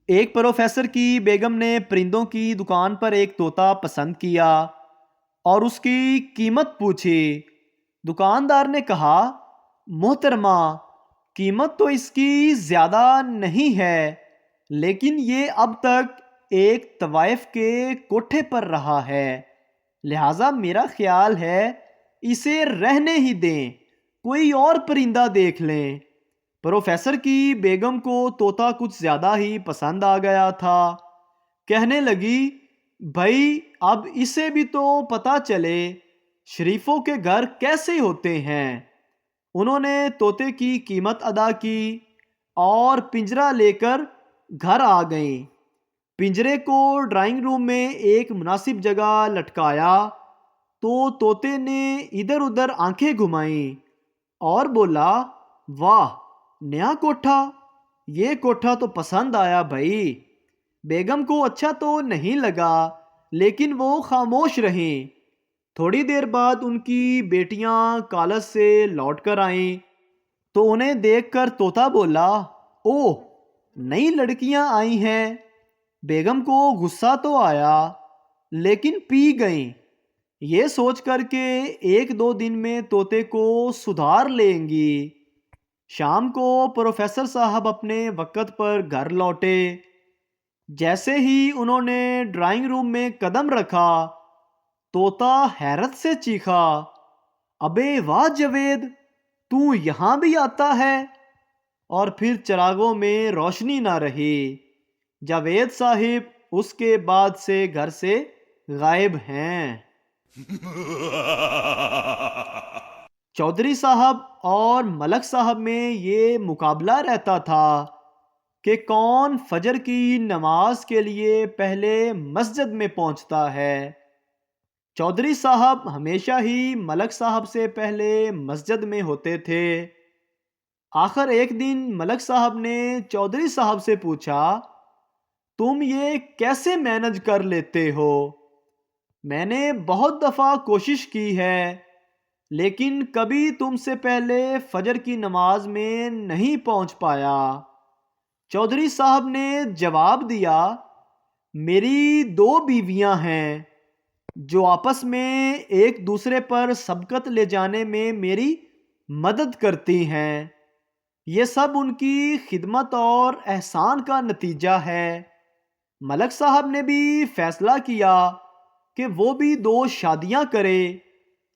ایک پروفیسر کی بیگم نے پرندوں کی دکان پر ایک طوطا پسند کیا اور اس کی قیمت پوچھی۔ دکاندار نے کہا، محترمہ، قیمت تو اس کی زیادہ نہیں ہے، لیکن یہ اب تک ایک طوائف کے کوٹھے پر رہا ہے، لہٰذا میرا خیال ہے اسے رہنے ہی دیں، کوئی اور پرندہ دیکھ لیں۔ پروفیسر کی بیگم کو طوطا کچھ زیادہ ہی پسند آ گیا تھا۔ کہنے لگی، بھائی اب اسے بھی تو پتہ چلے شریفوں کے گھر کیسے ہوتے ہیں۔ انہوں نے طوطے کی قیمت ادا کی اور پنجرہ لے کر گھر آ گئیں۔ پنجرے کو ڈرائنگ روم میں ایک مناسب جگہ لٹکایا تو طوطے نے ادھر ادھر آنکھیں گھمائیں اور بولا، واہ، نیا کوٹھا، یہ کوٹھا تو پسند آیا بھائی۔ بیگم کو اچھا تو نہیں لگا، لیکن وہ خاموش رہیں۔ تھوڑی دیر بعد ان کی بیٹیاں کالج سے لوٹ کر آئیں تو انہیں دیکھ کر طوطا بولا، اوہ، نئی لڑکیاں آئی ہیں۔ بیگم کو غصہ تو آیا، لیکن پی گئیں، یہ سوچ کر کہ ایک دو دن میں طوطے کو سدھار لیں گی۔ شام کو پروفیسر صاحب اپنے وقت پر گھر لوٹے۔ جیسے ہی انہوں نے ڈرائنگ روم میں قدم رکھا، طوطا حیرت سے چیخا، ابے واہ جاوید، تو یہاں بھی آتا ہے؟ اور پھر چراغوں میں روشنی نہ رہی۔ جاوید صاحب اس کے بعد سے گھر سے غائب ہیں۔ چودھری صاحب اور ملک صاحب میں یہ مقابلہ رہتا تھا کہ کون فجر کی نماز کے لیے پہلے مسجد میں پہنچتا ہے۔ چودھری صاحب ہمیشہ ہی ملک صاحب سے پہلے مسجد میں ہوتے تھے۔ آخر ایک دن ملک صاحب نے چودھری صاحب سے پوچھا، تم یہ کیسے مینج کر لیتے ہو؟ میں نے بہت دفعہ کوشش کی ہے، لیکن کبھی تم سے پہلے فجر کی نماز میں نہیں پہنچ پایا۔ چودھری صاحب نے جواب دیا، میری دو بیویاں ہیں جو آپس میں ایک دوسرے پر سبقت لے جانے میں میری مدد کرتی ہیں، یہ سب ان کی خدمت اور احسان کا نتیجہ ہے۔ ملک صاحب نے بھی فیصلہ کیا کہ وہ بھی دو شادیاں کرے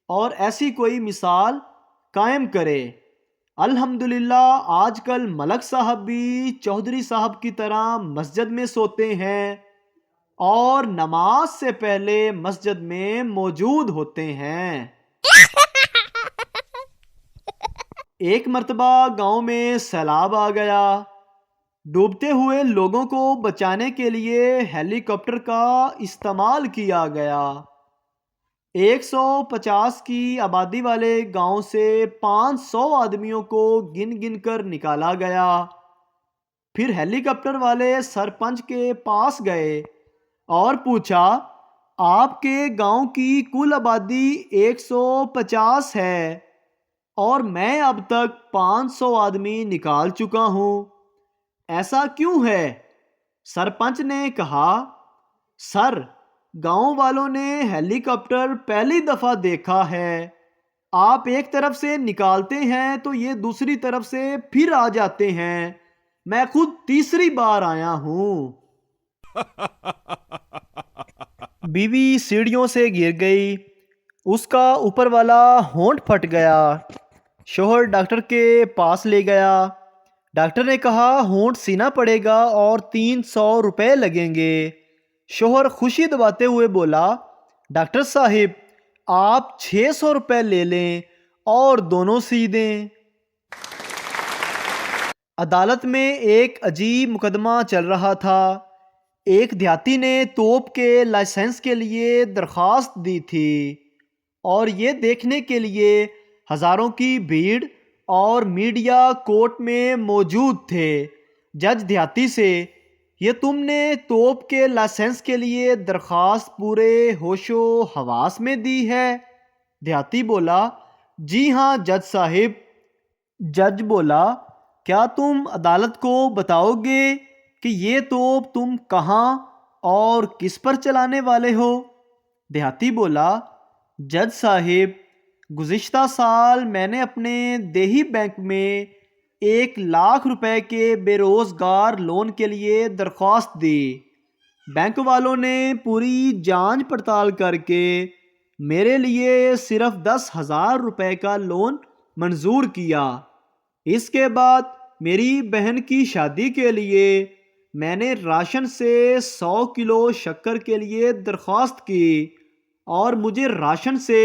اور ایسی کوئی مثال قائم کرے۔ الحمدللہ آج کل ملک صاحب بھی چودھری صاحب کی طرح مسجد میں سوتے ہیں اور نماز سے پہلے مسجد میں موجود ہوتے ہیں۔ ایک مرتبہ گاؤں میں سیلاب آ گیا۔ ڈوبتے ہوئے لوگوں کو بچانے کے لیے ہیلی کاپٹر کا استعمال کیا گیا۔ 150 کی آبادی والے گاؤں سے 500 آدمیوں کو گن گن کر نکالا گیا۔ پھر ہیلی کاپٹر والے سرپنچ کے پاس گئے اور پوچھا، آپ کے گاؤں کی کل آبادی 150 ہے اور میں اب تک 500 آدمی نکال چکا ہوں، ایسا کیوں ہے؟ سرپنچ نے کہا، سر، گاؤں والوں نے ہیلی کاپٹر پہلی دفعہ دیکھا ہے، آپ ایک طرف سے نکالتے ہیں تو یہ دوسری طرف سے پھر آ جاتے ہیں، میں خود تیسری بار آیا ہوں۔ بیوی سیڑھیوں سے گر گئی، اس کا اوپر والا ہونٹ پھٹ گیا۔ شوہر ڈاکٹر کے پاس لے گیا۔ ڈاکٹر نے کہا، ہونٹ سینا پڑے گا اور 300 روپے لگیں گے۔ شوہر خوشی دباتے ہوئے بولا، ڈاکٹر صاحب آپ 600 روپے لے لیں اور دونوں سی دیں۔ عدالت میں ایک عجیب مقدمہ چل رہا تھا۔ ایک دیہاتی نے توپ کے لائسنس کے لیے درخواست دی تھی اور یہ دیکھنے کے لیے ہزاروں کی بھیڑ اور میڈیا کورٹ میں موجود تھے۔ جج دیہاتی سے، یہ تم نے توپ کے لائسنس کے لیے درخواست پورے ہوش و حواس میں دی ہے؟ دیہاتی بولا، جی ہاں جج صاحب۔ جج بولا، کیا تم عدالت کو بتاؤ گے کہ یہ توپ تم کہاں اور کس پر چلانے والے ہو؟ دیہاتی بولا، جج صاحب، گزشتہ سال میں نے اپنے دیہی بینک میں 1 لاکھ روپے کے بے روزگار لون کے لیے درخواست دی۔ بینک والوں نے پوری جانچ پڑتال کر کے میرے لیے صرف 10,000 روپے کا لون منظور کیا۔ اس کے بعد میری بہن کی شادی کے لیے میں نے راشن سے 100 کلو شکر کے لیے درخواست کی اور مجھے راشن سے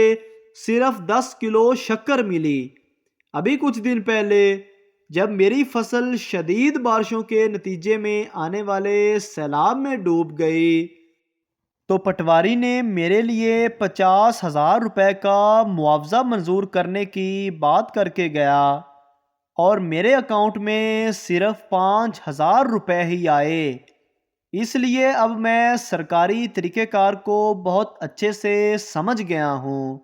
صرف 10 کلو شکر ملی۔ ابھی کچھ دن پہلے جب میری فصل شدید بارشوں کے نتیجے میں آنے والے سیلاب میں ڈوب گئی تو پٹواری نے میرے لیے 50,000 روپے کا معاوضہ منظور کرنے کی بات کر کے گیا اور میرے اکاؤنٹ میں صرف 5,000 روپے ہی آئے۔ اس لیے اب میں سرکاری طریقہ کار کو بہت اچھے سے سمجھ گیا ہوں۔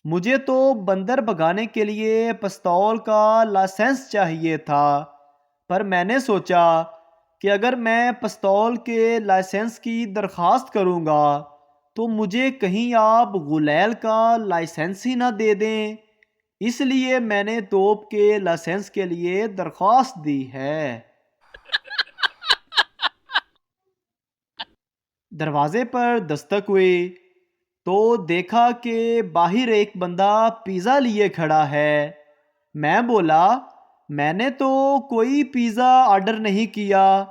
مجھے تو بندر بھگانے کے لیے پستول کا لائسنس چاہیے تھا، پر میں نے سوچا کہ اگر میں پستول کے لائسنس کی درخواست کروں گا تو مجھے کہیں آپ غلیل کا لائسنس ہی نہ دے دیں، اس لیے میں نے توپ کے لائسنس کے لیے درخواست دی ہے۔ دروازے پر دستک ہوئی تو دیکھا کہ باہر ایک بندہ پیزا لیے کھڑا ہے۔ میں بولا، میں نے تو کوئی پیزا آرڈر نہیں کیا۔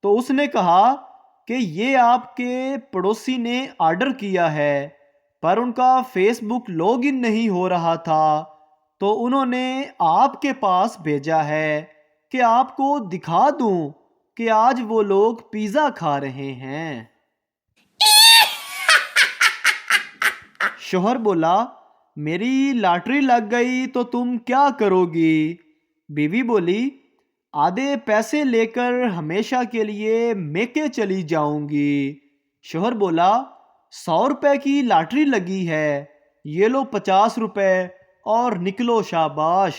تو اس نے کہا کہ یہ آپ کے پڑوسی نے آرڈر کیا ہے، پر ان کا فیس بک لاگ ان نہیں ہو رہا تھا، تو انہوں نے آپ کے پاس بھیجا ہے کہ آپ کو دکھا دوں کہ آج وہ لوگ پیزا کھا رہے ہیں۔ شوہر بولا، میری لاٹری لگ گئی تو تم کیا کرو گی؟ بیوی بولی، آدھے پیسے لے کر ہمیشہ کے لیے میکے چلی جاؤں گی۔ شوہر بولا، 100 روپے کی لاٹری لگی ہے، یہ لو 50 روپے اور نکلو شاباش۔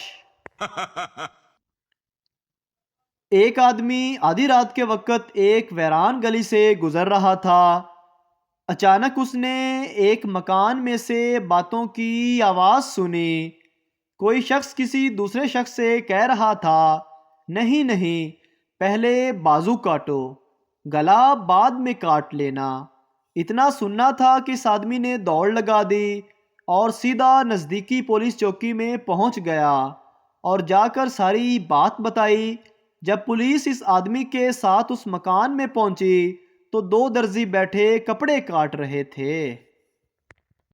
ایک آدمی آدھی رات کے وقت ایک ویران گلی سے گزر رہا تھا۔ اچانک اس نے ایک مکان میں سے باتوں کی آواز سنی۔ کوئی شخص کسی دوسرے شخص سے کہہ رہا تھا، نہیں نہیں، پہلے بازو کاٹو، گلا بعد میں کاٹ لینا۔ اتنا سننا تھا کہ اس آدمی نے دوڑ لگا دی اور سیدھا نزدیکی پولیس چوکی میں پہنچ گیا اور جا کر ساری بات بتائی۔ جب پولیس اس آدمی کے ساتھ اس مکان میں پہنچی تو 2 درزی بیٹھے کپڑے کاٹ رہے تھے۔